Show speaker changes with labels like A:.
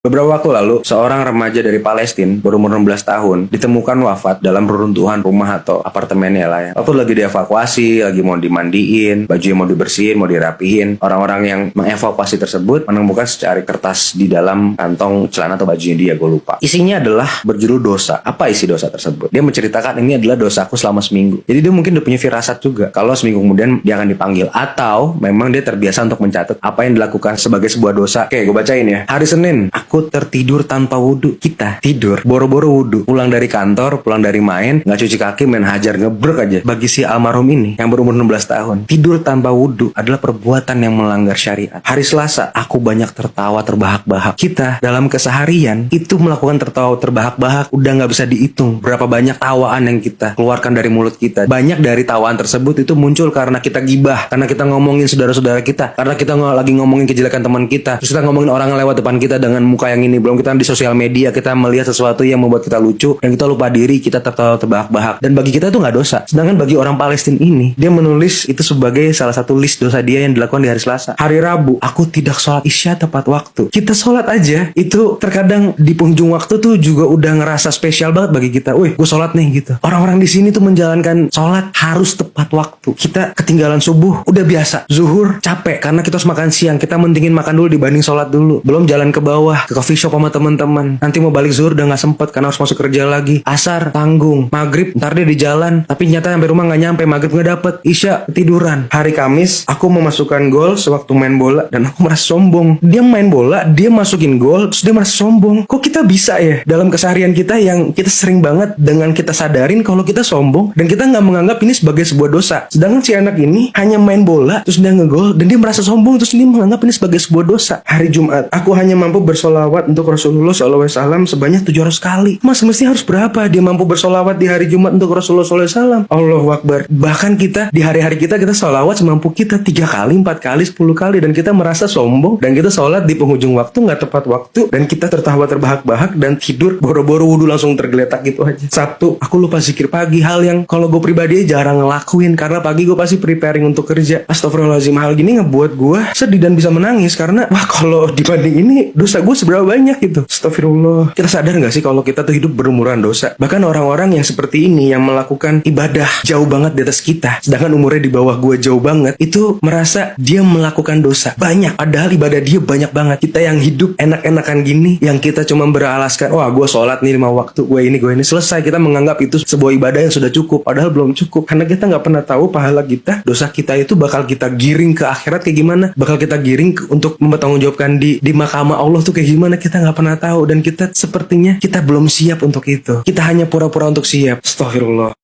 A: Beberapa waktu lalu, seorang remaja dari Palestina berumur 16 tahun ditemukan wafat dalam reruntuhan rumah atau apartemennya lah ya. Waktu lagi dievakuasi, lagi mau dimandiin, baju yang mau dibersihin, mau dirapihin. Orang-orang yang mengevakuasi tersebut menemukan secari kertas di dalam kantong celana atau bajunya dia, gue lupa. Isinya adalah berjudul dosa. Apa isi dosa tersebut? Dia menceritakan ini adalah dosaku selama seminggu. Jadi dia mungkin udah punya firasat juga kalau seminggu kemudian dia akan dipanggil. Atau memang dia terbiasa untuk mencatat apa yang dilakukan sebagai sebuah dosa. Oke, gue bacain ya. Hari Senin, aku tertidur tanpa wudhu. Kita tidur boro-boro wudhu, pulang dari kantor, pulang dari main, nggak cuci kaki, main hajar, ngebrek aja. Bagi si almarhum ini yang berumur 16 tahun, tidur tanpa wudhu adalah perbuatan yang melanggar syariat. Hari Selasa, aku banyak tertawa terbahak-bahak. Kita dalam keseharian itu melakukan tertawa terbahak-bahak udah nggak bisa dihitung berapa banyak tawaan yang kita keluarkan dari mulut kita. Banyak dari tawaan tersebut itu muncul karena kita gibah, karena kita ngomongin saudara-saudara kita, karena kita lagi ngomongin kejelekan teman kita, terus kita ngomongin orang yang lewat depan kita dengan muka yang ini. Belum kita di sosial media kita melihat sesuatu yang membuat kita lucu dan kita lupa diri, kita tertawa terbahak-bahak, dan bagi kita itu nggak dosa. Sedangkan bagi orang Palestina ini, dia menulis itu sebagai salah satu list dosa dia yang dilakukan di hari Selasa. Hari Rabu, aku tidak sholat isya tepat waktu. Kita sholat aja itu terkadang di penghujung waktu tuh juga udah ngerasa spesial banget bagi kita. Wih, gue sholat nih gitu. Orang-orang di sini tuh menjalankan sholat harus tepat waktu. Kita ketinggalan subuh udah biasa. Zuhur capek karena kita harus makan siang. Kita mendingin makan dulu dibanding sholat dulu. Belum jalan ke bawah ke coffee shop sama teman-teman. Nanti mau balik zuhur udah nggak sempet karena harus masuk kerja lagi. Asar tanggung, maghrib ntar dia di jalan. Tapi nyata sampai rumah nggak nyampe, maghrib nggak dapet, isya ketiduran. Hari Kamis aku memasukkan gol sewaktu main bola dan aku merasa sombong. Dia main bola, dia masukin gol, terus dia merasa sombong. Kok kita bisa ya dalam keseharian kita yang kita sering banget dengan kita sadarin kalau kita sombong dan kita nggak menganggap ini sebagai sebuah dosa. Sedangkan si anak ini hanya main bola, terus dia ngegol dan dia merasa sombong, terus dia menganggap ini sebagai sebuah dosa. Hari Jumat, aku hanya mampu bersolawat untuk Rasulullah SAW sebanyak 700 kali. Mas, mesti harus berapa dia mampu bersolawat di hari Jumat untuk Rasulullah SAW? Allahu Akbar. Bahkan kita di hari-hari kita solawat semampu kita 3 kali, 4 kali, 10 kali, dan kita merasa sombong dan kita sholat di penghujung waktu nggak tepat waktu dan kita tertawa terbahak-bahak dan tidur boro-boro wudhu langsung tergeletak gitu aja. Sabtu, aku lupa zikir pagi, hal yang kalau gue pribadi jarang ngelakuin karena pagi gue pasti preparing untuk kerja. Astagfirullahaladzim, hal gini ngebuat gue sedih dan bisa menangis karena wah, kalau dibanding ini dosa gue seberapa banyak gitu. Astagfirullah. Kita sadar gak sih kalau kita tuh hidup berumuran dosa? Bahkan orang-orang yang seperti ini yang melakukan ibadah jauh banget di atas kita, sedangkan umurnya di bawah gue jauh banget, itu merasa dia melakukan dosa banyak, padahal ibadah dia banyak banget. Kita yang hidup enak-enakan gini, yang kita cuma beralaskan, wah gue sholat nih 5 waktu, gue ini selesai, kita menganggap itu sebuah ibadah yang sudah cukup, padahal belum cukup. Karena kita gak pernah tahu pahala kita, dosa kita itu bakal kita giring ke akhirat kayak gimana, bakal kita giring untuk mempertanggungjawabkan di mahkamah Allah tuh kayak gimana, kita gak pernah tahu. Dan kita sepertinya kita belum siap untuk itu. Kita hanya pura-pura untuk siap. Astagfirullah.